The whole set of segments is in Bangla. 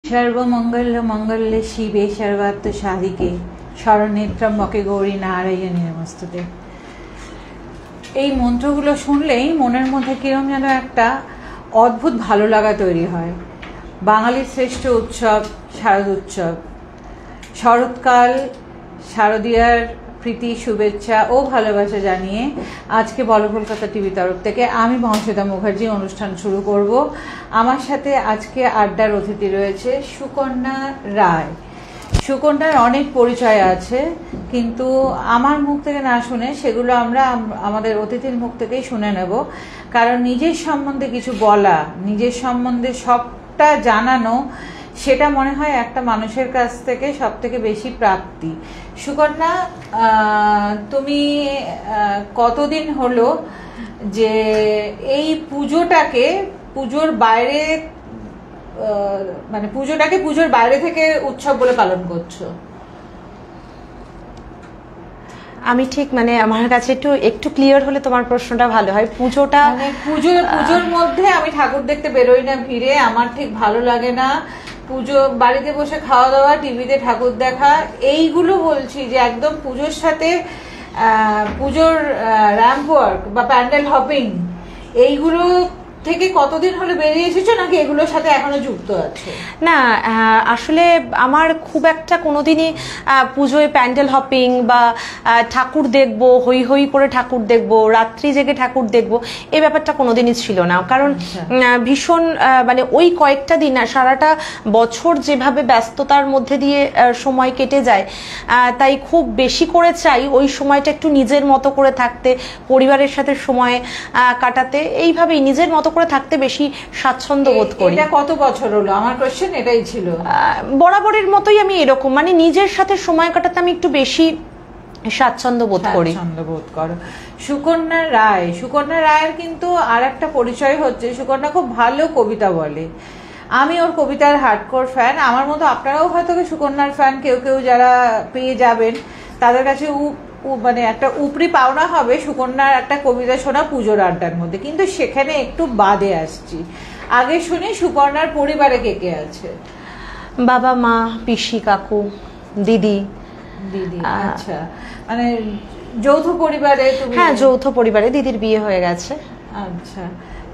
सर्वमंगल शिवे सर्वार्थ साधिके शरणेत्रम्बके गौरी नारायणी नमस्ते। এই মন্ত্রগুলো শুনলেই মনের মধ্যে কিরকম যেন একটা অদ্ভুত ভালো লাগা তৈরি হয়। বাঙালির শ্রেষ্ঠ উৎসব শারদ উৎসব। শরৎকাল, শারদীয়ার প্রীতি, শুভেচ্ছা ও ভালোবাসা জানিয়ে আজকে বলো কলকাতা টিভি তরফ থেকে আমি মহাশ্বেতা মুখার্জি অনুষ্ঠান শুরু করব। আমার সাথে আজকে আড্ডার অতিথি রয়েছে সুকন্যা রায়। সুকন্যার অনেক পরিচয় আছে, কিন্তু আমার মুখ থেকে না শুনে সেগুলো আমরা আমাদের অতিথির মুখ থেকেই শুনে নেব। কারণ নিজের সম্বন্ধে কিছু বলা, নিজের সম্বন্ধে সবটা জানানো, সেটা মনে হয় একটা মানুষের কাছ থেকে সব থেকে বেশি প্রাপ্তি। সুকন্যা, তুমি কতদিন হলো যে এই পুজোটাকে পুজোর বাইরে পুজোর বাইরে থেকে উৎসব বলে পালন করছো? আমি ঠিক আমার কাছে একটু ক্লিয়ার হলে তোমার প্রশ্নটা ভালো হয়। পুজোটা পুজোর মধ্যে আমি ঠাকুর দেখতে বেরোই না ভিড়ে, আমার ঠিক ভালো লাগে না। পুজো বাড়িতে বসে খাওয়া দাওয়া, টিভিতে ঠাকুর দেখা, এইগুলো বলছি যে একদম পুজোর সাথে পুজোর র্যাম্প ওয়ার্ক বা প্যান্ডেল হপিং এইগুলো থেকে কতদিন হলে বেরিয়ে এসেছো, নাকি এগুলোর সাথে এখনো যুক্ত আছে? না, আসলে আমার খুব একটা কোনোদিনই পুজোয় প্যান্ডেল হপিং বা ঠাকুর দেখবো, হই হই করে ঠাকুর দেখবো, রাত্রি জেগে ঠাকুর দেখবো, এই ব্যাপারটা কোনোদিনই ছিল না। কারণ ভীষণ ওই কয়েকটা দিন সারাটা বছর যেভাবে ব্যস্ততার মধ্যে দিয়ে সময় কেটে যায়, তাই খুব বেশি করে চাই ওই সময়টা একটু নিজের মতো করে থাকতে, পরিবারের সাথে সময় কাটাতে, এইভাবেই নিজের মতো করে থাকতে বেশি স্বাচ্ছন্দ্য বোধ করি। এটা কত বছর হলো? আমার কোশ্চেন এটাই ছিল। বরাবরের মতোই আমি এরকম, নিজের সাথে সময় কাটাতে আমি একটু বেশি স্বাচ্ছন্দ্য বোধ করি। সুকন্যা রায়ের কিন্তু আর একটা পরিচয় হচ্ছে, সুকন্যা খুব ভালো কবিতা বলে। আমি ওর কবিতার হার্ডকোর ফ্যান। আমার মতো আপনারাও হয়তো সুকন্যার ফ্যান, কেউ কেউ যারা পেয়ে যাবেন তাদের কাছে একটা উপরি পাওনা হবে সুকন্যার একটা কবিতা শোনা পুজোর আড্ডার মধ্যে। কিন্তু সেখানে একটু বাদে আসছি। আগে শুনি সুকন্যার পরিবারে কে কে আছে? বাবা, মা, পিসি, কাকু, দিদি। আচ্ছা, যৌথ পরিবারে? হ্যাঁ, যৌথ পরিবারে। দিদির বিয়ে হয়ে গেছে। আচ্ছা,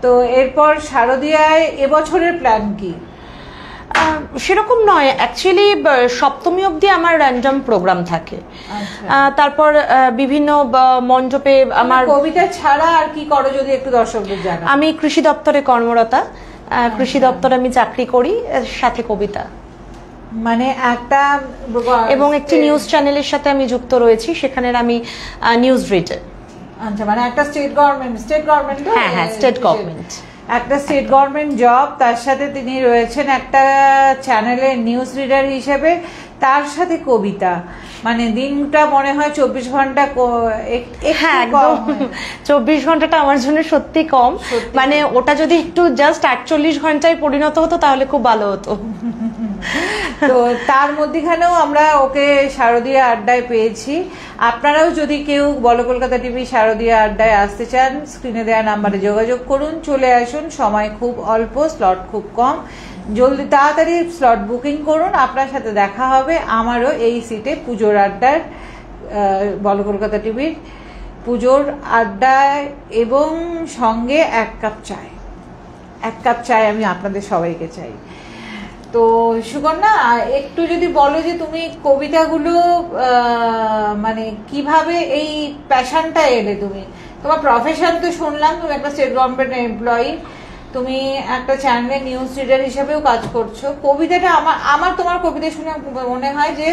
তো এরপর শারদীয়ায় এবছরের প্ল্যান কি? সেরকম নয়, অ্যাকচুয়ালি সপ্তমী অবধি আমার র্যান্ডম প্রোগ্রাম থাকে। তারপর বিভিন্ন মণ্ডপে আমার কবিতা ছাড়া আর কি করো যদি একটু দর্শকদের জানাও। আমি কৃষি দপ্তরে কর্মরতা, কৃষি দপ্তরে আমি চাকরি করি, সাথে কবিতা, এবং একটি নিউজ চ্যানেলের সাথে আমি যুক্ত রয়েছি, সেখানে আমি নিউজ রিডার। আচ্ছা, একটা স্টেট গভর্নমেন্ট হ্যাঁ, স্টেট গভর্নমেন্ট, একটা স্টেট গভর্নমেন্ট জব, তার সাথে তিনি রয়েছেন একটা চ্যানেলে নিউজ রিডার হিসেবে, তার সাথে কবিতা। দিনটা মনে হয় 24 ঘন্টা। হ্যাঁ, 24 ঘন্টাটা আমার জন্য সত্যি কম। ওটা যদি একটু জাস্ট 48 ঘন্টায় পরিণত হতো তাহলে খুব ভালো হতো। তো তার মধ্যখানেও আমরা ওকে শারদীয়া আড্ডায় পেয়েছি। আপনারাও যদি কেউ বলো কলকাতা টিভি শারদীয়া আড্ডায় আসতে চান, স্ক্রিনে দেওয়া নাম্বারে যোগাযোগ করুন, চলে আসুন। সময় খুব অল্প, স্লট খুব কম, জলদি তাড়াতাড়ি স্লট বুকিং করুন, আপনার সাথে দেখা হবে আমারও এই সিটে পুজোর আড্ডার, বলো কলকাতা টিভির পুজোর আড্ডায়, এবং সঙ্গে এক কাপ চায় আমি আপনাদের সবাইকে চাই। তো সুকন্যা, একটু যদি বলো যে তুমি কবিতাগুলো কিভাবে এই প্যাশনটা এলে? তোমার প্রফেশন তো শুনলাম, তুমি একটা স্টেট গভর্নমেন্ট এমপ্লয়ি, তুমি একটা চ্যানেলে নিউজ রিডার হিসেবেও কাজ করছো। কবিতাটা আমার তোমার কবিতা শুনে মনে হয় যে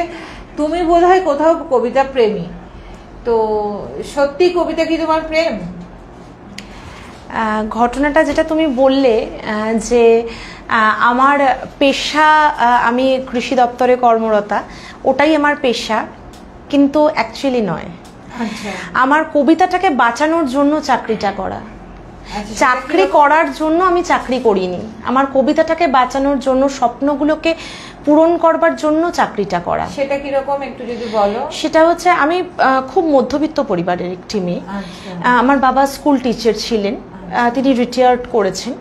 তুমি বোধহয় কোথাও কবিতা প্রেমী। তো সত্যি কবিতা কি তোমার প্রেম? ঘটনাটা যেটা তুমি বললে যে আমার পেশা, আমি কৃষি দপ্তরে কর্মরতা, ওটাই আমার পেশা, কিন্তু অ্যাকচুয়ালি নয়। আমার কবিতাটাকে বাঁচানোর জন্য চাকরিটা করা। চাকরি করার জন্য আমি চাকরি করিনি, আমার কবিতাটাকে বাঁচানোর জন্য, স্বপ্নগুলোকে পূরণ করবার জন্য চাকরিটা করা। সেটা কিরকম একটু যদি বলো? সেটা হচ্ছে, আমি খুব মধ্যবিত্ত পরিবারের একটি মেয়ে। আমার বাবা স্কুল টিচার ছিলেন, তিনি রিটায়ার্ড করেছেন,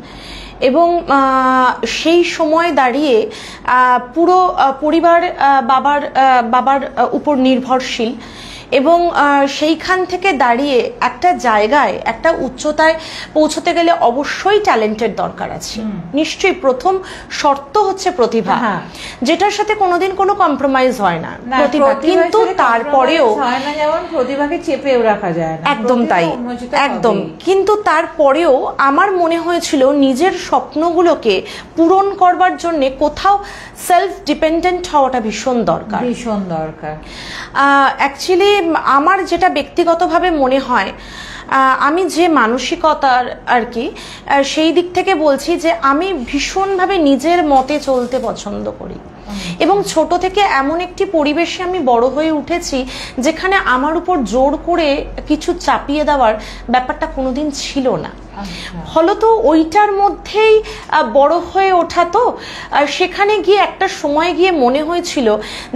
এবং সেই সময় দাঁড়িয়ে পুরো পরিবার বাবার উপর নির্ভরশীল, এবং সেইখান থেকে দাঁড়িয়ে একটা জায়গায় একটা উচ্চতায় পৌঁছতে গেলে অবশ্যই ট্যালেন্টের দরকার আছে। নিশ্চয়ই প্রথম শর্ত হচ্ছে প্রতিভা, যেটার সাথে কোনোদিন কোনো কম্প্রোমাইজ হয় না প্রতিভা, কিন্তু তারপরেও যেমন প্রতিভাকে চেপেও রাখা যায় না, একদম তাই, একদম। কিন্তু তারপরেও আমার মনে হয়েছিল নিজের স্বপ্নগুলোকে পূরণ করবার জন্য কোথাও সেলফ ডিপেন্ডেন্ট হওয়াটা ভীষণ দরকার, ভীষণ দরকার। অ্যাকচুয়ালি আমার যেটা ব্যক্তিগতভাবে মনে হয়, আমি যে মানসিকতার আর কি, সেই দিক থেকে বলছি যে আমি ভীষণভাবে নিজের মতে চলতে পছন্দ করি, এবং ছোট থেকে এমন একটি পরিবেশে আমি বড় হয়ে উঠেছি যেখানে আমার উপর জোর করে কিছু চাপিয়ে দেওয়ার ব্যাপারটা কোনোদিন ছিল না। ফলত ওইটার মধ্যেই বড় হয়ে ওঠা, তো সেখানে গিয়ে একটা সময় গিয়ে মনে হয়েছিল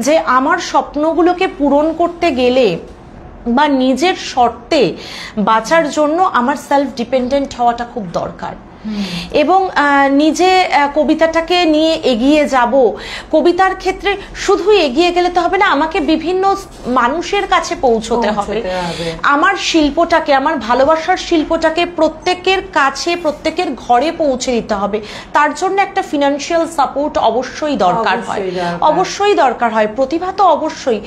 যে আমার স্বপ্নগুলোকে পূরণ করতে গেলে বা নিজের শর্তে বাঁচার জন্য আমার সেলফ ডিপেন্ডেন্ট হওয়াটা খুব দরকার। এবং নিজে কবিতাটাকে নিয়ে এগিয়ে যাব। কবিতার ক্ষেত্রে শুধু এগিয়ে গেলে তো হবে না, আমাকে বিভিন্ন মানুষের কাছে পৌঁছতে হবে। আমার শিল্পটাকে, আমার ভালোবাসার শিল্পটাকে প্রত্যেকের কাছে, প্রত্যেকের ঘরে পৌঁছে দিতে হবে। তার জন্য একটা ফিনান্সিয়াল সাপোর্ট অবশ্যই দরকার হয়, অবশ্যই দরকার হয়। প্রতিভা তো অবশ্যই।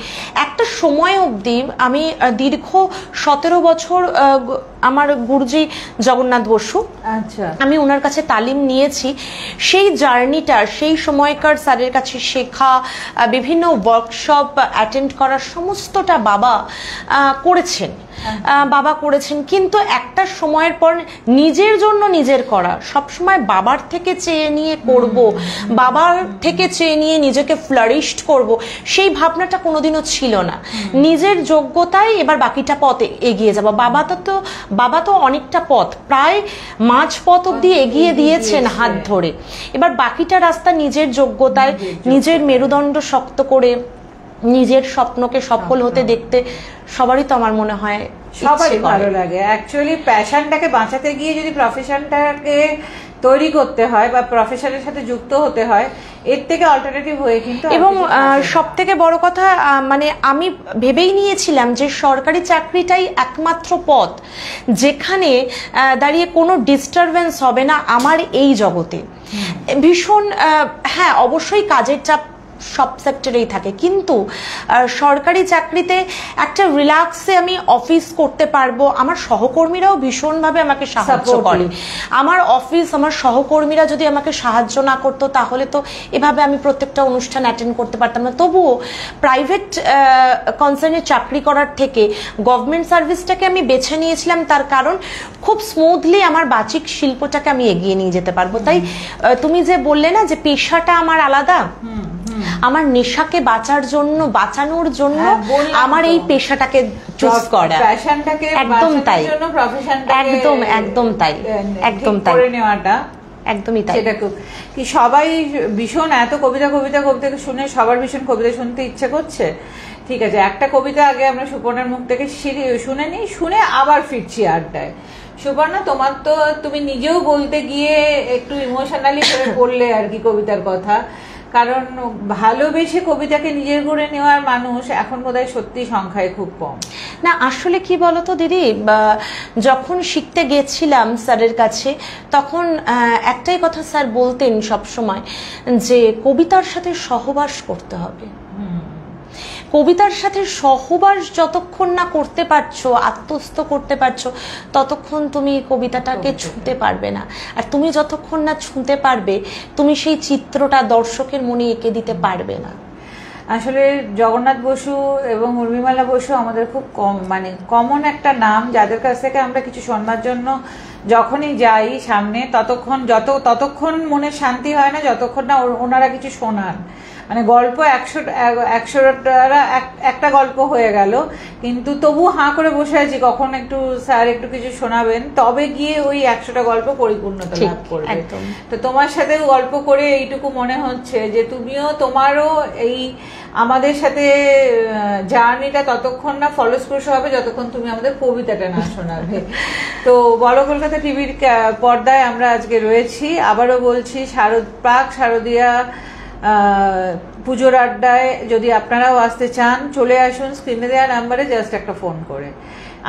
একটা সময় অবধি আমি দীর্ঘ 17 বছর আমার গুরুজি জগন্নাথ বসু, আচ্ছা, আমি ওনার কাছে তালিম নিয়েছি। সেই জার্নিটা, সেই সময়কার স্যারের কাছে শেখা, বিভিন্ন ওয়ার্কশপ অ্যাটেন্ড করার সমস্তটা বাবা করেছেন। কিন্তু একটা সময়ের পর নিজের জন্য নিজের করা, সবসময় বাবার থেকে চেয়ে নিয়ে করব, বাবার থেকে চেয়ে নিয়ে নিজেকে ফ্লারিশড করব, সেই ভাবনাটা কোনোদিনও ছিল না। নিজের যোগ্যতায় এবার বাকিটা পথে এগিয়ে যাব। বাবা তো অনেকটা পথ, প্রায় মাঝ পথ অব্দি এগিয়ে দিয়েছেন হাত ধরে। এবার বাকিটা রাস্তা নিজের যোগ্যতায়, নিজের মেরুদণ্ড শক্ত করে, নিজের স্বপ্নকে সফল হতে দেখতে সবারই তো আমার মনে হয় সবারই ভালো লাগে। অ্যাকচুয়ালি প্যাশনটাকে বাঁচাতে গিয়ে যদি প্রফেশনটাকে তৈরি করতে হয় বা প্রফেশনের সাথে যুক্ত হতে হয়, এর থেকে অল্টারনেটিভ হয়ে কিন্তু। এবং সব থেকে বড় কথা, মানে আমি ভেবেই নিয়েছিলাম যে সরকারি চাকরিটাই একমাত্র পথ যেখানে দাঁড়িয়ে কোনো ডিস্টারবেন্স হবে না আমার এই জগতে। ভীষণ হ্যাঁ, অবশ্যই কাজের চাপ সব সেক্টরেই থাকে, কিন্তু সরকারি চাকরিতে একটা রিল্যাক্সে আমি অফিস করতে পারবো। আমার সহকর্মীরাও ভীষণভাবে আমাকে সাহায্য করে। আমার অফিস, আমার সহকর্মীরা যদি আমাকে সাহায্য না করতো তাহলে তো এভাবে আমি প্রত্যেকটা অনুষ্ঠান অ্যাটেন্ড করতে পারতাম না। তবুও প্রাইভেট কনসার্নে চাকরি করার থেকে গভর্নমেন্ট সার্ভিসটাকে আমি বেছে নিয়েছিলাম, তার কারণ খুব স্মুথলি আমার বাচিক শিল্পটাকে আমি এগিয়ে নিয়ে যেতে পারবো। তাই তুমি যে বললে না যে পেশাটা আমার আলাদা, আমার নেশাকে বাঁচানোর জন্য আমার এই পেশাটাকে চুজ করা, একদম তাই, একদম তাই করে নেওয়াটা একদমই তাই। সেটা কি সবাই ভীষণ এত কবিতা শুনে সবার ভীষণ কবিতা শুনতে ইচ্ছে করছে। ঠিক আছে, একটা কবিতা আগে আমরা সুপর্ণার মুখ থেকে শুনে নিই, শুনে আবার ফিরছি আড্ডায়। সুপর্ণা, তোমার তো তুমি নিজেও বলতে গিয়ে একটু ইমোশনালি করে বললে আর কি কবিতার কথা, কারণ ভালোবেসে কবিতাকে নিজের করে নেওয়ার মানুষ এখন বোধহয় সত্যি সংখ্যায় খুব কম। না, আসলে কি বলতো দিদি, যখন শিখতে গেছিলাম স্যারের কাছে, তখন একটাই কথা স্যার বলতেন সব সময়, যে কবিতার সাথে সহবাস করতে হবে। কবিতার সাথে সহবাস যতক্ষণ না করতে পারছো, আত্মস্থ করতে পারছো, ততক্ষণ তুমি কবিতাটাকে ছুঁতে পারবে না। আর তুমি যতক্ষণ না ছুঁতে পারবে, তুমি সেই চিত্রটা দর্শকের মনে এঁকে দিতে পারবে না। আসলে জগন্নাথ বসু এবং উর্মিমালা বসু আমাদের খুব কমন একটা নাম, যাদের কাছ থেকে আমরা কিছু শোনবার জন্য যখনই যাই সামনে, ততক্ষণ মনে শান্তি হয় না যতক্ষণ না ওনারা কিছু শোনান। মানে গল্প 100টা একটা গল্প হয়ে গেল, কিন্তু তবু হাঁ করে বসে আছি কখন একটু স্যার একটু কিছু শোনাবেন, তবে গিয়ে ওই 100টা গল্প পরিপূর্ণতা লাভ করবে। তো তোমার সাথে গল্প করে এইটুকু মনে হচ্ছে যে তোমারও এই আমাদের সাথে জার্নিটা ততক্ষণ না ফলস্পর্শ হবে যতক্ষণ তুমি আমাদের কবিতাটা না শোনাবে। তো বলো কলকাতা টিভির পর্দায় আমরা আজকে রয়েছি, আবারও বলছি প্রাক শারদীয়া পুজোর আড্ডায় যদি আপনারাও আসতে চান চলে আসুন, স্ক্রিনে দেওয়া নাম্বারে জাস্ট একটা ফোন করে।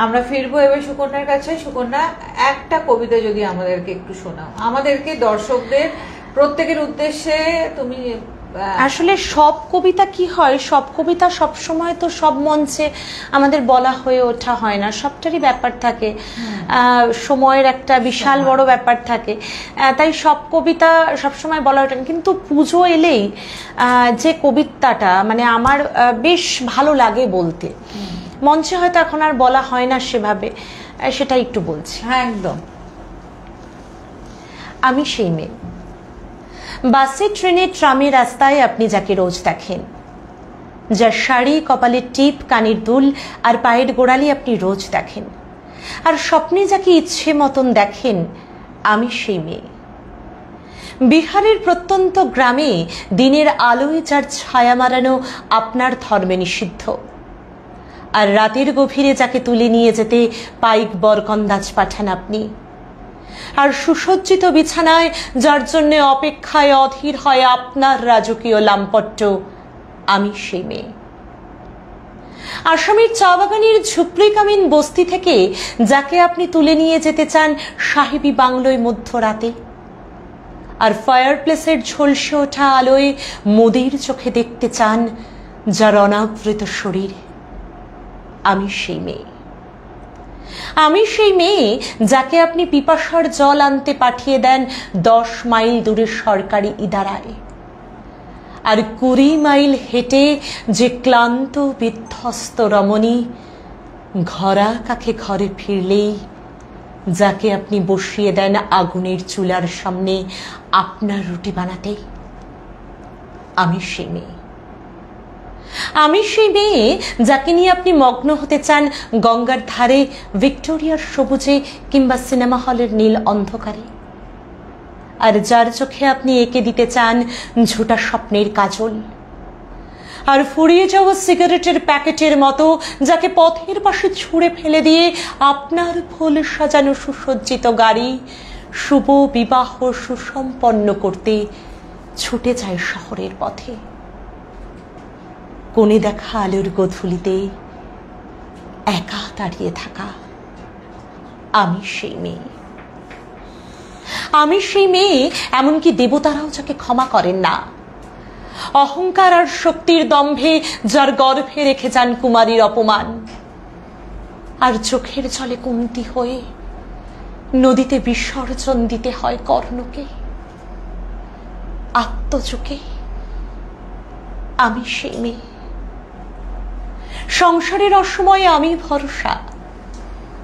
আমরা ফিরবো এবার সুকন্যার কাছে। সুকন্যা, একটা কবিতা যদি আমাদেরকে একটু শোনাও, আমাদেরকে দর্শকদের প্রত্যেকের উদ্দেশ্যে। তুমি আসলে সব কবিতা কি হয়, সব কবিতা সব সময় তো সব মঞ্চে আমাদের বলা হয়ে ওঠা হয় না, সবটারই ব্যাপার থাকে, সময়ের একটা বিশাল বড় ব্যাপার থাকে, তাই সব কবিতা সবসময় বলা ওঠে না। কিন্তু পুজো এলেই যে কবিতাটা মানে আমার বেশ ভালো লাগে বলতে, মঞ্চে হয়তো এখন আর বলা হয় না সেভাবে, সেটা একটু বলছি। হ্যাঁ একদম। আমি সেই মেয়ে, বাসে ট্রেনে ট্রামে রাস্তায় আপনি যাকে রোজ দেখেন, যার শাড়ি, কপালের টিপ, কানের দুল আর পায়ের গোড়ালি আপনি রোজ দেখেন, আর স্বপ্নে যাকে ইচ্ছে মতন দেখেন, আমি সেই মেয়ে। বিহারের প্রত্যন্ত গ্রামে দিনের আলোয় যার ছায়া মারানো আপনার ধর্মে নিষিদ্ধ, আর রাতের গভীরে যাকে তুলে নিয়ে যেতে পাইক বরকন্দাজ পাঠান আপনি, আর সুসজ্জিত বিছানায় যার জন্য অপেক্ষায় অধীর হয় আপনার রাজকীয় লাম্পট্য, আমি সেই মেয়ে। আসামের চা বাগানের ঝুপড়ি কামিন বস্তি থেকে যাকে আপনি তুলে নিয়ে যেতে চান সাহেবী বাংলোয় মধ্যরাতে, আর ফায়ার প্লেসের ঝলসে ওঠা আলোয় মোদির চোখে দেখতে চান যার অনাবৃত শরীর, আমি সেই মেয়ে। আমি সেই মেয়ে যাকে আপনি পিপাসার জল আনতে পাঠিয়ে দেন 10 মাইল দূরে সরকারি ইদারায়, আর 20 মাইল হেঁটে যে ক্লান্ত বিধ্বস্ত রমণী ঘরা কাকে ঘরে ফিরলেই যাকে আপনি বসিয়ে দেন আগুনের চুলার সামনে আপনার রুটি বানাতে, আমি সেই মেয়ে। আমি সেই মেয়ে যাকে নিয়ে আপনি মগ্ন হতে চান গঙ্গার ধারে, ভিক্টোরিয়ার সবুজে কিংবা সিনেমা হলের নীল অন্ধকারে, আর যার চোখে আপনি এঁকে দিতে চান ঝোটা স্বপ্নের কাজল, আর ফুরিয়ে যাওয়া সিগারেটের প্যাকেটের মতো যাকে পথের পাশে ছুঁড়ে ফেলে দিয়ে আপনার ফুল সাজানো সুসজ্জিত গাড়ি শুভ বিবাহ সুসম্পন্ন করতে ছুটে যায় শহরের পথে। কোণে দেখা আলোর গোধূলিতে একা দাঁড়িয়ে থাকা, আমি সেই মেয়ে। আমি সেই মেয়ে, এমনকি দেবতারাও যাকে ক্ষমা করেন না, অহংকার আর শক্তির দম্ভে যার গর্ভে রেখে যান কুমারীর অপমান, আর চোখের জলে কুন্তি হয়ে নদীতে বিসর্জন দিতে হয় কর্ণকে, আত্মচোখে, আমি সেই মেয়ে। সংসারের অসময়ে আমি ভরসা,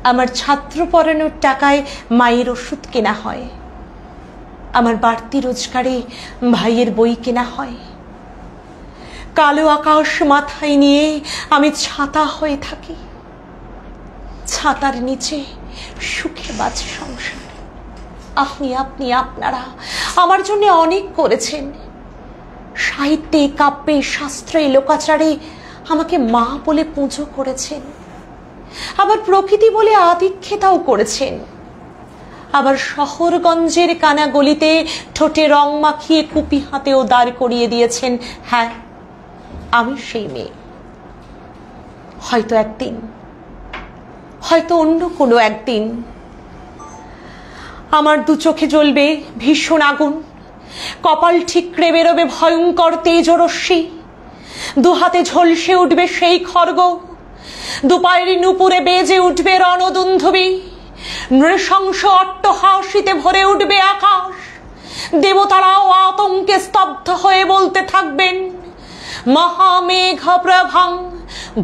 আমার ছাত্র পড়ানোর টাকায় মায়ের ওষুধ কেনা হয়, আমার বাড়তি রোজগারে ভাইয়ের বই কেনা হয়, কালো আকাশ মাথায় নিয়ে আমি ছাতা হয়ে থাকি, ছাতার নিচে সুখে বাঁচে সংসার। আপনি আপনি আপনারা আমার জন্য অনেক করেছেন, সাহিত্যে, কাব্যে, শাস্ত্রে, লোকাচারে আমাকে মা বলে পুজো করেছেন, আবার প্রকৃতি বলে আদিক্ষেতাও করেছেন, আবার শহরগঞ্জের কানা গলিতে ঠোঁটে রং মাখিয়ে কুপি হাতেও দাঁড় করিয়ে দিয়েছেন। হ্যাঁ, আমি সেই মেয়ে। হয়তো একদিন, হয়তো অন্য কোনো একদিন আমার দু চোখে জ্বলবে ভীষণ আগুন, কপাল ঠিকরে বেরোবে ভয়ঙ্কর তেজরশ্মি, দু হাতে ঝলসে উঠবে সেই খড়গ, দুপায়ের নুপুরে বেজে উঠবে রণদুন্ধুবি, নৃশংস অট্টহাসিতে ভরে উঠবে আকাশ, দেবতারাও আতঙ্কে স্তব্ধ হয়ে বলতে থাকবেন মহামেঘ প্রভাং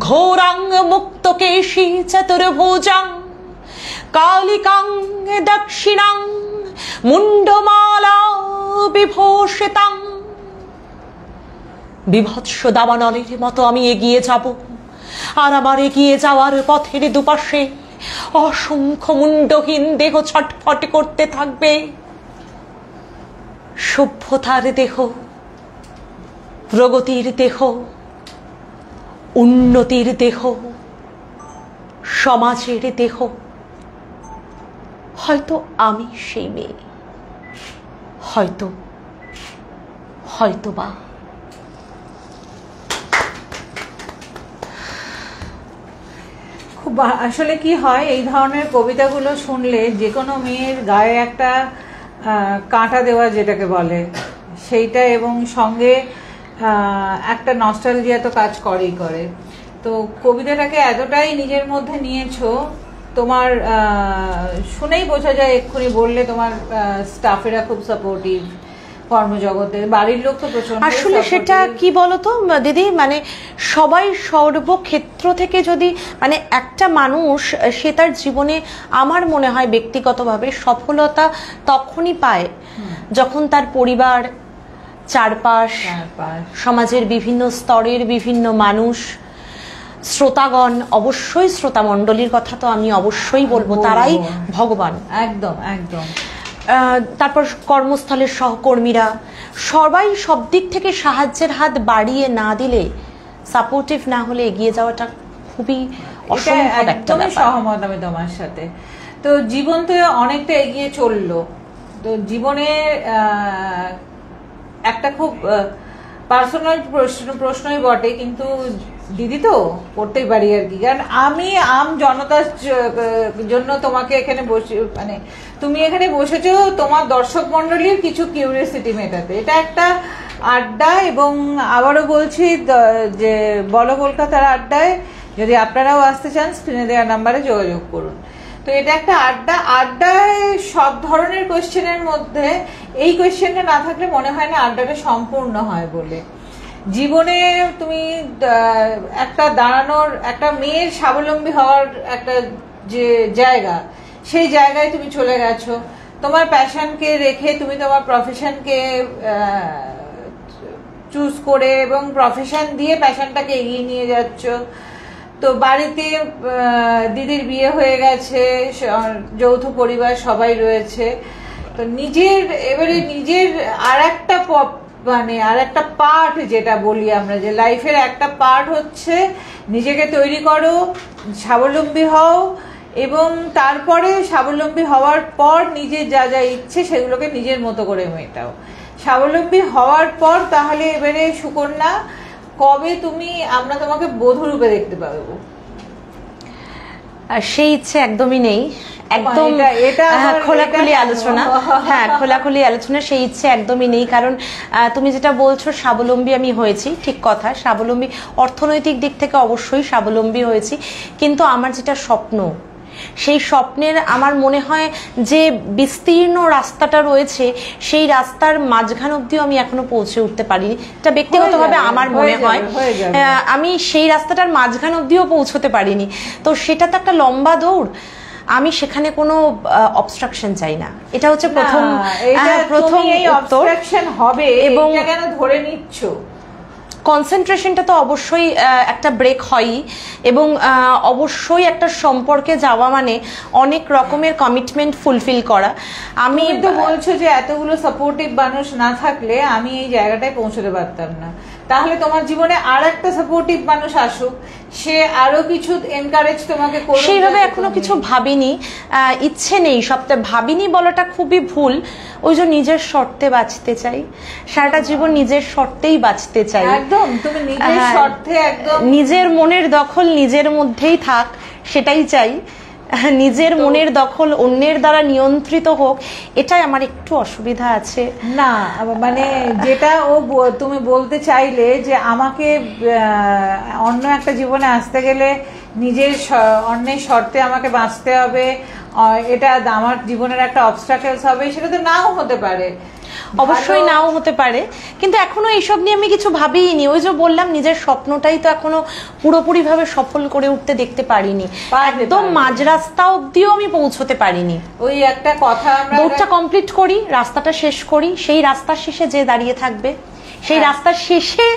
ঘোরাং মুক্তকেশী চতুর্ভুজাং কালিকাং দক্ষিণাং মুন্ডমালা বিভূষিতাং। বিভৎস দাবানলের মতো আমি এগিয়ে যাব, আর আমার এগিয়ে যাওয়ার পথের দুপাশে অসংখ্য মুন্ডহীন দেহ ছটফট করতে থাকবে। সভ্যতার দেহ, প্রগতির দেহ, উন্নতির দেহ, সমাজের দেহ, হয়তো আমি সেই মেয়ে, হয়তো বা। খুব আসলে কি হয়, এই ধরনের কবিতাগুলো শুনলে যে কোনো মেয়ের গায়ে একটা কাঁটা দেওয়া যেটাকে বলে সেইটা, এবং সঙ্গে একটা নস্টালজিয়া তো কাজ করেই করে। তো কবিতাটাকে এতটাই নিজের মধ্যে নিয়েছো, তোমার শুনেই বোঝা যায়, এক্ষুনি বললে তোমার স্টাফেরা খুব সাপোর্টিভ, কর্মজগতে বাড়ির লোক তো প্রচন্ড। আসলে সেটা কি বলতো দিদি, মানে সবাই সর্বক্ষেত্র থেকে যদি, মানে একটা মানুষ সে তার জীবনে আমার মনে হয় ব্যক্তিগতভাবে সফলতা তখনই পায় যখন তার পরিবার, চারপাশ, সমাজের বিভিন্ন স্তরের বিভিন্ন মানুষ, শ্রোতাগণ, অবশ্যই শ্রোতামণ্ডলীর কথা তো আমি অবশ্যই বলবো, তারাই ভগবান। একদম একদম। তারপর কর্মস্থলের সহকর্মীরা সবাই সব দিক থেকে সাহায্যের হাত বাড়িয়ে না দিলে, সাপোর্টিভ না হলে এগিয়ে যাওয়াটা খুবই অসম্ভব একটা ব্যাপার। সহমত আমি তোমার সাথে। তো জীবন তো অনেকটা এগিয়ে চললো, তো জীবনে একটা খুব পার্সোনাল প্রশ্নই বটে, কিন্তু দিদি তো করতেই পারি আর কি, কারণ আমি জনতার জন্য তোমাকে এখানে বসে, মানে তুমি এখানে বসেছো তোমার দর্শক মন্ডলীর কিছু কিউরিয়াসিটি মেটাতে। এটা একটা আড্ডা, এবং আবারও বলছি যে বলো কলকাতার আড্ডায় যদি আপনারাও আসতে চান স্ক্রিনে দেওয়া নাম্বারে যোগাযোগ করুন। তো এটা একটা আড্ডায় সব ধরনের কোয়েশ্চেনের মধ্যে এই কোয়েশ্চেনটা না থাকলে মনে হয় না আড্ডাটা সম্পূর্ণ হয় বলে। জীবনে তুমি একটা দাঁড়ানোর, একটা মেয়ের স্বাবলম্বী হওয়ার একটা যে জায়গা, সেই জায়গায় তুমি চলে গেছো। তোমার প্যাশনকে রেখে তুমি তোমার প্রফেশনকে চুজ করে এবং প্রফেশন দিয়ে প্যাশনটাকে এগিয়ে নিয়ে যাচ্ছ। তো বাড়িতে দিদির বিয়ে হয়ে গেছে, যৌথ পরিবার সবাই রয়েছে। তো এবারে নিজের আর একটা পার্ট, যেটা বলি আমরা যে লাইফের একটা পার্ট হচ্ছে নিজেকে তৈরি করো, স্বাবলম্বী হও, এবং তারপরে স্বাবলম্বী হওয়ার পর নিজের যা যা ইচ্ছে সেগুলোকে নিজের মতো করে মেটাও। স্বাবলম্বী হওয়ার পর তাহলে এবারে সুকন্যা, কবে আমরা তোমাকে বধূ রূপে দেখতে পাবো? সেই ইচ্ছে একদমই নেই, একদম খোলাখুলি আলোচনা, হ্যাঁ খোলাখুলি আলোচনা, সেই ইচ্ছে একদমই নেই। কারণ তুমি যেটা বলছো স্বাবলম্বী আমি হয়েছি, ঠিক কথা, স্বাবলম্বী অর্থনৈতিক দিক থেকে অবশ্যই স্বাবলম্বী হয়েছি, কিন্তু আমার যেটা স্বপ্ন, সেই স্বপ্নের আমার মনে হয় যে বিস্তীর্ণ রাস্তাটা রয়েছে, সেই রাস্তার মাঝখান অব্দিও আমি এখনো পৌঁছে উঠতে পারিনি। এটা ব্যক্তিগতভাবে আমার মনে হয়, আমি সেই রাস্তাটার মাঝখান অব্দিও পৌঁছতে পারিনি। তো সেটা তো একটা লম্বা দৌড়, আমি সেখানে কোনো অবস্ট্রাকশন চাই না। এটা হচ্ছে প্রথম উত্তর। হবে এবং কেন ধরে নিচ্ছ? কনসেন্ট্রেশনটা তো অবশ্যই একটা ব্রেক হয়ই, এবং অবশ্যই একটা সম্পর্কে যাওয়া মানে অনেক রকমের কমিটমেন্ট ফুলফিল করা। আমি তো বলছো যে এতগুলো সাপোর্টিভ মানুষ না থাকলে আমি এই জায়গাটায় পৌঁছতে পারতাম না, তাহলে তোমার জীবনে আর একটা সাপোর্টিভ মানুষ আসুক, সে আরো কিছু এনকারেজ তোমাকে করুক। সেইভাবে এখনো কিছু ভাবিনি, ইচ্ছে নেই, সবটা ভাবিনি বলাটা খুবই ভুল। ওই যে নিজের শর্তে বাঁচতে চাই, সারাটা জীবন নিজের শর্তেই বাঁচতে চাই। একদম, তুমি নিজের শর্তে, একদম নিজের মনের দখল নিজের মধ্যেই থাক, সেটাই চাই। নিজের মনের দখল অন্যের দ্বারা নিয়ন্ত্রিত হোক, এটাই আমার একটু অসুবিধা আছে। না মানে যেটা তুমি বলতে চাইলে যে আমাকে অন্য একটা জীবনে আসতে গেলে অন্যের শর্তে আমাকে বাঁচতে হবে, এটা আমার জীবনের একটা অবস্ট্রাকলস হবে, সেটা তো নাও হতে পারে, অবশ্যই নাও হতে পারে, কিন্তু এখনো এইসব নিয়ে আমি কিছু ভাবিনি। ওই যে বললাম, নিজের স্বপ্নটাই তো এখনো পুরোপুরি ভাবে সফল করে উঠতে দেখতে পারিনি, একদম মাঝ রাস্তা অব্দিও আমি পৌঁছতে পারিনি। ওই একটা কথা, দৌড়টা কমপ্লিট করি, রাস্তাটা শেষ করি, সেই রাস্তার শেষে যে দাঁড়িয়ে থাকবে, সেই রাস্তার শেষে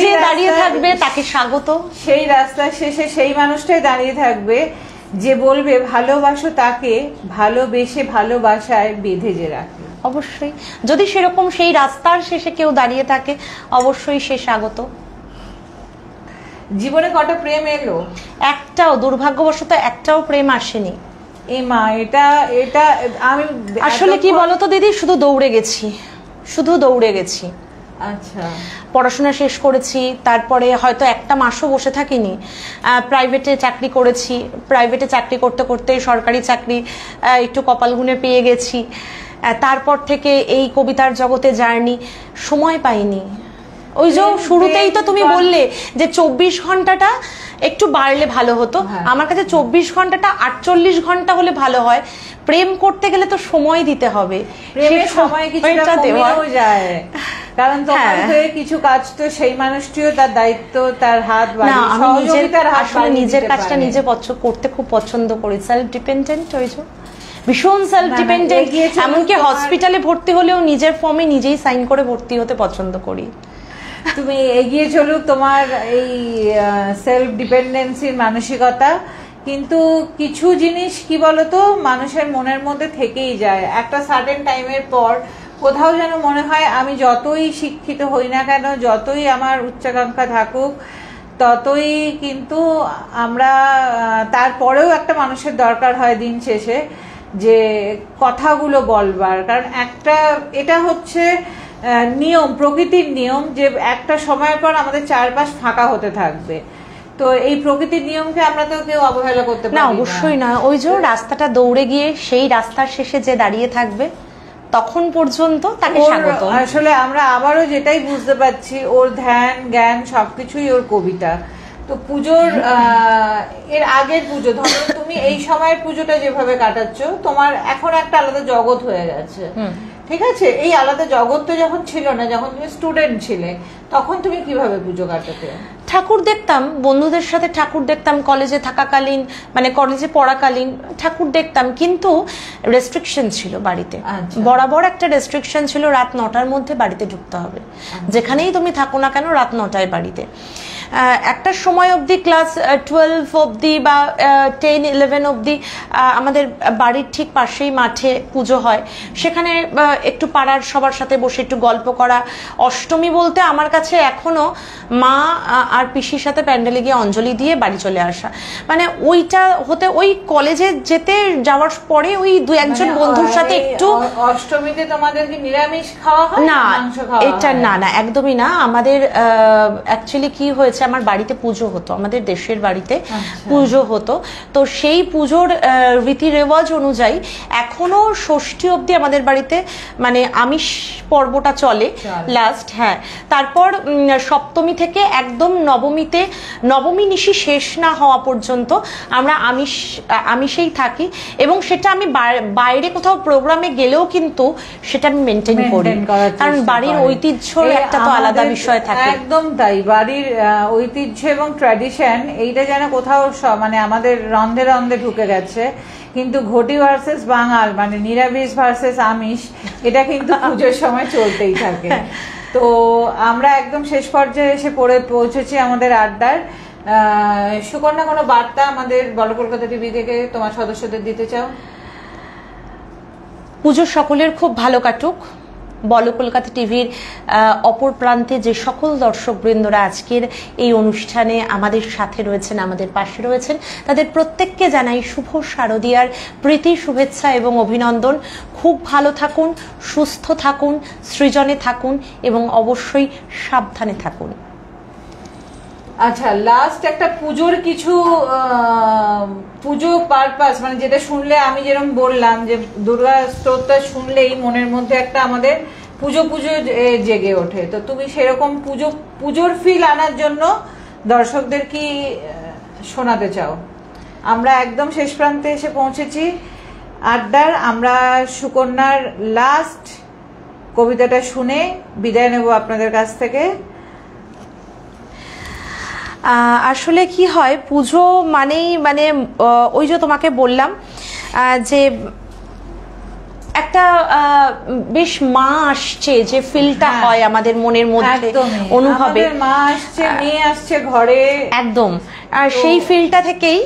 যে দাঁড়িয়ে থাকবে তাকে স্বাগত। সেই রাস্তার শেষে সেই মানুষটাই দাঁড়িয়ে থাকবে যে বলবে ভালোবাসো তাকে, ভালোবেসে ভালোবাসায় বেঁধে যে রাখে। অবশ্যই যদি সেরকম সেই রাস্তার শেষে কেউ দাঁড়িয়ে থাকে, অবশ্যই সে স্বাগত। জীবনে কটা প্রেম এলো? একটাও, দুর্ভাগ্যবশত একটাও প্রেম আসেনি। এই মা, এটা এটা আমি আসলে কি বলতো দিদি, শুধু দৌড়ে গেছি, শুধু দৌড়ে গেছি। আচ্ছা, পড়াশোনা শেষ করেছি, তারপরে হয়তো একটা মাসও বসে থাকিনি, প্রাইভেটে চাকরি করেছি, প্রাইভেটে চাকরি করতে করতে সরকারি চাকরি একটু কপাল গুনে পেয়ে গেছি। তারপর থেকে এই কবিতার জগতে জার্নি, সময় পাইনি। ওই যে শুরুতেই তো তুমি বললে যে 24 ঘন্টাটা একটু বাড়লে ভালো হতো, আমার কাছে 24 ঘন্টাটা 48 ঘন্টা হলে ভালো হয়। প্রেম করতে গেলে তো সময় দিতে হবে, প্রেমের সময় কিছুটা কমেও যায়, কারণ তোমার হয়ে কিছু কাজ তো সেই মানুষটিও তার দায়িত্ব, তার হাত বাড়িয়ে সহযোগিতার হাত বাড়িয়ে নিজের কাজটা নিজে করতে খুব পছন্দ করি। সেলফ ডিপেন্ডেন্ট হয়েছে, ভীষণ সেলফ ডিপেন্ডেন্ট। এমনকি হসপিটালে ভর্তি হলেও নিজের ফর্মে নিজেই সাইন করে ভর্তি হতে পছন্দ করি। তুমি এগিয়ে চলুক তোমার এই সেলফ ডিপেন্ডেন্সির মানসিকতা, কিন্তু কিছু জিনিস কি বলতো মানুষের মনের মধ্যে থেকেই যায় একটা সার্টেন টাইমের পর। কোথাও যেন মনে হয় আমি যতই শিক্ষিত হই না কেন, যতই আমার উচ্চাকাঙ্ক্ষা থাকুক, ততই কিন্তু আমরা তারপরেও একটা মানুষের দরকার হয় দিন শেষে, যে কথাগুলো বলবার। কারণ একটা এটা হচ্ছে নিয়ম, প্রকৃতির নিয়ম, যে একটা সময়ের পর আমাদের চারপাশ ফাঁকা হতে থাকবে। তো এই প্রকৃতির নিয়মকে আমরা তো কেউ অবহেলা করতে পারি না। অবশ্যই না। ওই যে রাস্তাটা দৌড়ে গিয়ে সেই রাস্তার শেষে যে দাঁড়িয়ে থাকবে তখন পর্যন্ত তাকে স্বাগত। আসলে আমরা আবারও যেটাই বুঝতে পারছি, ওর ধ্যান জ্ঞান সবকিছুই ওর কবিতা। তো পুজোর এর আগের পুজো, ধরো তুমি এই সময়ের পুজোটা যেভাবে কাটাচ্ছ, তোমার এখন একটা আলাদা জগৎ হয়ে গেছে, ঠিক আছে? এই আলাদা জগৎটা যখন ছিল না, যখন তুমি স্টুডেন্ট ছিলে, তখন তুমি কিভাবে পুজো কাটাতে? ঠাকুর দেখতাম, বন্ধুদের সাথে ঠাকুর দেখতাম, কলেজে থাকাকালীন, মানে কলেজে পড়াকালীন ঠাকুর দেখতাম, কিন্তু রেস্ট্রিকশন ছিল বাড়িতে। বরাবর একটা রেস্ট্রিকশন ছিল, রাত 9টার মধ্যে বাড়িতে ঢুকতে হবে। যেখানেই তুমি থাকো না কেন, রাত 9টায় বাড়িতে। একটা সময় অবধি, ক্লাস 12 অবধি বা 10-11 অবধি আমাদের বাড়ির ঠিক পাশেই মাঠে পুজো হয়, সেখানে একটু পাড়ার সবার সাথে বসে একটু গল্প করা। অষ্টমী বলতে আমার কাছে এখনো মা আর পিসির সাথে প্যান্ডেলে গিয়ে অঞ্জলি দিয়ে বাড়ি চলে আসা, মানে ওইটা হতে, ওই কলেজে যাওয়ার পরে ওই 2-1 বন্ধুর সাথে একটু। অষ্টমীতে তোমাদের কি নিরামিষ খাওয়া হয় না? এটা না, একদমই না। আমাদের অ্যাকচুয়ালি কি হয়েছে, আমার বাড়িতে পুজো হতো, আমাদের দেশের বাড়িতে পুজো হতো। তো সেই পুজোর রীতি রেওয়াজ অনুযায়ী এখনো ষষ্ঠী অবধি আমাদের বাড়িতে মানে আমিষ পর্বটা চলে লাস্ট। হ্যাঁ, তারপর সপ্তমী থেকে একদম নবমীতে, নবমী নিশি শেষ না হওয়া পর্যন্ত আমরা আমিষেই থাকি। এবং সেটা আমি বাইরে কোথাও প্রোগ্রামে গেলেও কিন্তু সেটা আমি মেনটেন করি, কারণ বাড়ির ঐতিহ্যর একটা তো আলাদা বিষয় থাকে। একদম তাই, বাড়ির ঐতিহ্য এবং ট্র্যাডিশন এইটা যেন কোথাও মানে আমাদের রন্ধে রন্ধে ঢুকে গেছে। কিন্তু ঘটি ভার্সেস বাঙাল, মানে নিরামিষ ভার্সেস আমিষ, এটা কিন্তু পুজোর সময় চলতেই থাকে। তো আমরা একদম শেষ পর্যায়ে এসে পৌঁছেছি আমাদের আড্ডার। সুকন্যা, কোনো বার্তা আমাদের বলো কলকাতা টিভি থেকে তোমার সদস্যদের দিতে চাও? পুজো সকলের খুব ভালো কাটুক। বলো কলকাতা টিভির অপর প্রান্তে যে সকল দর্শকবৃন্দরা আজকের এই অনুষ্ঠানে আমাদের সাথে রয়েছেন, আমাদের পাশে রয়েছেন, তাদের প্রত্যেককে জানাই শুভ শারদীয়ার প্রীতি, শুভেচ্ছা এবং অভিনন্দন। খুব ভালো থাকুন, সুস্থ থাকুন, সৃজনে থাকুন এবং অবশ্যই সাবধানে থাকুন। আচ্ছা, লাস্ট একটা পুজোর কিছু পুজো পারপাস, মানে যেটা শুনলে আমি যেরকম বললাম যে দুর্গা স্তোত্র শুনলেই মনের মধ্যে একটা আমাদের পুজো জেগে ওঠে। তো তুমি সেরকম পুজোর ফিল আনার জন্য দর্শকদের কি শোনাতে চাও? আমরা একদম শেষ প্রান্তে এসে পৌঁছেছি আড্ডার। আমরা সুকন্যার লাস্ট কবিতাটা শুনে বিদায় নেব আপনাদের কাছ থেকে। আসলে কি হয়, পুজো মানেই মানে ওই যে তোমাকে বললাম যে একটা বেশ মা আসছে যে ফিলটা হয় আমাদের মনের মধ্যে, অনুভবে মা আসছে, মেয়ে আসছে ঘরে, একদম। আর সেই ফিলটা থেকেই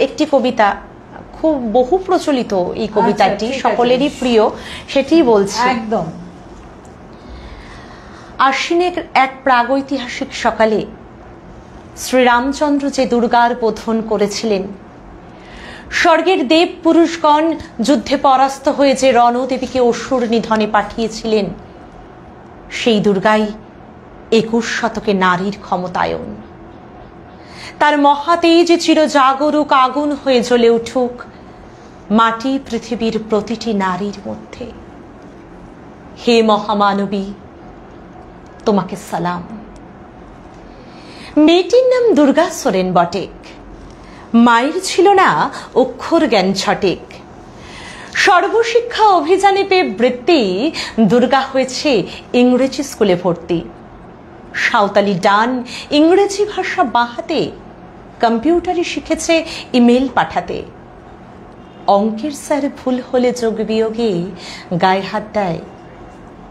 একটি কবিতা, খুব বহু প্রচলিত এই কবিতাটি, সকলেরই প্রিয়, সেটি বলছি। একদম। আশ্বিনের এক প্রাগৈতিহাসিক সকালে শ্রীরামচন্দ্র যে দুর্গার বোধন করেছিলেন, স্বর্গের দেব পুরুষগণ যুদ্ধে পরাস্ত হয়ে যে রণদেবীকে অসুর নিধনে পাঠিয়েছিলেন, সেই দুর্গাই 21 শতকে নারীর ক্ষমতায়ন। তার মহাতেজ চিরজাগরুক আগুন হয়ে জ্বলে উঠুক মাটি পৃথিবীর প্রতিটি নারীর মধ্যে। হে মহামানবী, তোমাকে সালাম। মেয়েটির নাম দুর্গা সোরেন বটেক। মায়ের ছিল না অক্ষর জ্ঞান ছটেক। সর্বশিক্ষা অভিযানে পেয়ে বৃত্তি দুর্গা হয়েছে ইংরেজি স্কুলে ভর্তি। সাঁওতালি ডান ইংরেজি ভাষা বাহাতে, কম্পিউটারে শিখেছে ইমেল পাঠাতে। অঙ্কের স্যার ভুল হলে যোগ বিয়োগে গায়ে হাত দেয়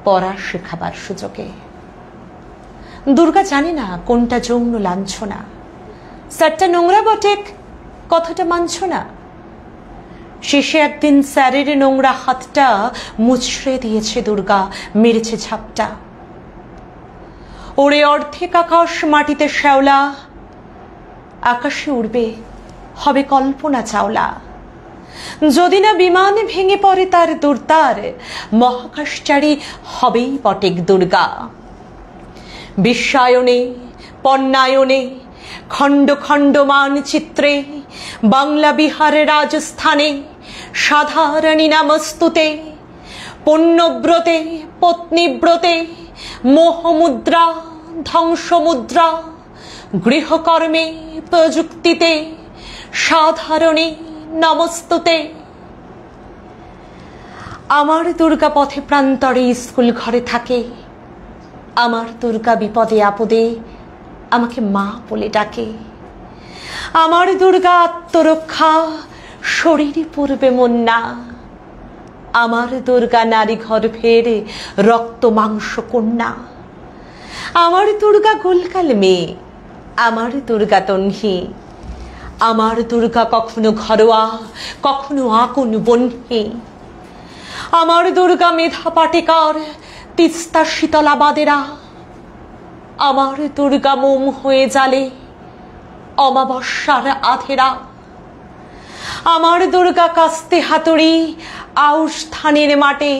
পড়া শেখাবার সুযোগে। দুর্গা জানে না কোনটা যৌন লাঞ্ছনা। স্যারটা নোংরা বটেক, কথাটা মানছ না। শেষে একদিন স্যারের নোংরা হাতটা মুচড়ে দিয়েছে দুর্গা, মেরেছে ঝাপটা। ওরে অর্ধেক আকাশ মাটিতে শ্যাওলা, আকাশে উড়বে হবে কল্পনা চাওলা। যদি না বিমান ভেঙে পড়ে তার দুর্তার, মহাকাশচারী হবেই বটেক দুর্গা। বিশ্বায়নে পণ্যায়নে খণ্ড খণ্ড মানচিত্রে, বাংলা বিহারে রাজস্থানে সাধারণী নামস্তুতে। পণ্যব্রতে পত্নীব্রতে মোহমুদ্রা ধ্বংসমুদ্রা, গৃহকর্মে প্রযুক্তিতে সাধারণী নমস্তুতে। আমার দুর্গা পথে প্রান্তরে স্কুল ঘরে থাকে। আমার দুর্গা বিপদে আপদে আমাকে মা বলে ডাকে। আমার দুর্গা আত্মরক্ষা, শরীরে পূর্বে মন না। আমার দুর্গা নারী গর্ভের রক্ত মাংস কন্যা। আমার দুর্গা গোলকাল মেয়ে, আমার দুর্গা তন্হি। আমার দুর্গা কখনো ঘরোয়া, কখনো আগুন বন্যী। আমার দুর্গা মেধা পাটেকার, তিস্তা শীতলাবাদেরা। আমার দুর্গা মোম হয়ে জ্বালে অমাবস্যার আধেরা। আমার দুর্গা কাস্তে হাতুড়ি, আউশ ধানের মাঠে।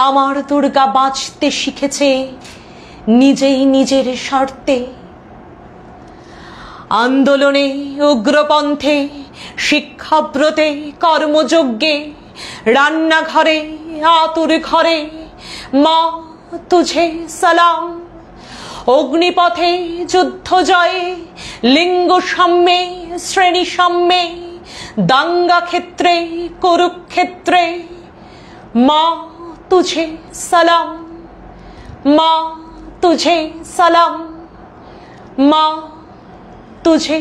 আমার দুর্গা বাঁচতে শিখেছে নিজেই নিজের স্বার্থে। আন্দোলনে উগ্রপন্থে, শিক্ষাব্রতে কর্মযজ্ঞে, রান্নাঘরে আতুর ঘরে মা তুঝে সালাম। অগ্নিপথে যুদ্ধ জয়ে, লিঙ্গ সাম্যে শ্রেণী সাম্যে, দাঙ্গা ক্ষেত্রে কুরুক্ষেত্রে মা তুঝে সালাম। মা তুঝে সালাম, মা তুঝে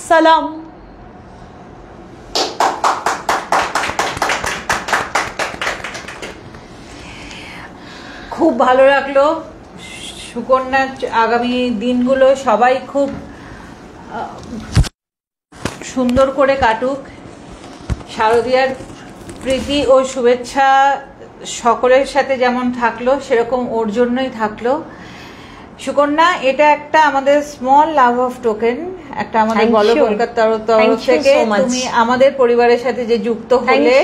সালাম। খুব ভালো লাগলো সুকন্যার আগামী দিনগুলো সবাই খুব সুন্দর করে কাটুক। শারদীয়ার প্রীতি ও শুভেচ্ছা সকলের সাথে যেমন থাকলো সেরকম ওর জন্যই থাকলো। সুকন্যা, এটা একটা আমাদের স্মল লাভ অফ টোকেন, একটা আমাদের বলো কলকাতার তরফ থেকে তুমি আমাদের পরিবারের সাথে যে যুক্ত হলে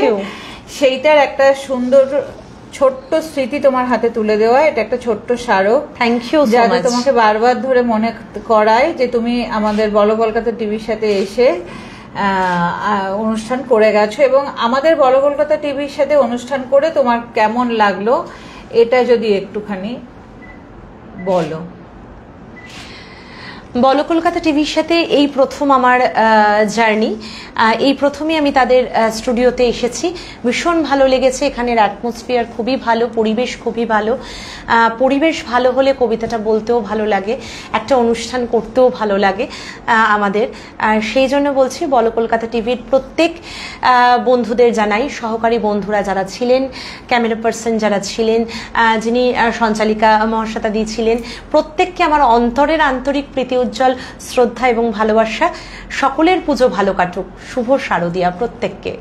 সেইটার একটা সুন্দর ছোট্ট স্মৃতি তোমার হাতে তুলে দেওয়া। এটা একটা ছোট্ট স্মারক। Thank you so much. তোমাকে বারবার ধরে মনে করায় যে তুমি আমাদের বলো কলকাতা টিভির সাথে এসে অনুষ্ঠান করে গেছো, এবং আমাদের বলো কলকাতা টিভির সাথে অনুষ্ঠান করে তোমার কেমন লাগলো এটা যদি একটুখানি বলো। বলো কলকাতা টিভির সাথে এই প্রথম আমার জার্নি। এই প্রথমে আমি তাদের স্টুডিওতে এসেছি, ভীষণ ভালো লেগেছে। এখানের অ্যাটমসফিয়ার খুবই ভালো, পরিবেশ খুবই ভালো। পরিবেশ ভালো হলে কবিতাটা বলতেও ভালো লাগে, একটা অনুষ্ঠান করতেও ভালো লাগে আমাদের। সেই জন্য বলছি বলো কলকাতা টিভির প্রত্যেক বন্ধুদের জানাই, সহকারী বন্ধুরা যারা ছিলেন, ক্যামেরা পার্সন যারা ছিলেন, যিনি সঞ্চালিকা মহাশ্বেতা দি ছিলেন, প্রত্যেককে আমার অন্তরের আন্তরিক প্রীতি উজ্জ্বল শ্রদ্ধা এবং ভালোবাসা। সকলের পুজো ভালো কাটুক। শুভ শারদীয়া প্রত্যেককে।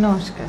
নমস্কার।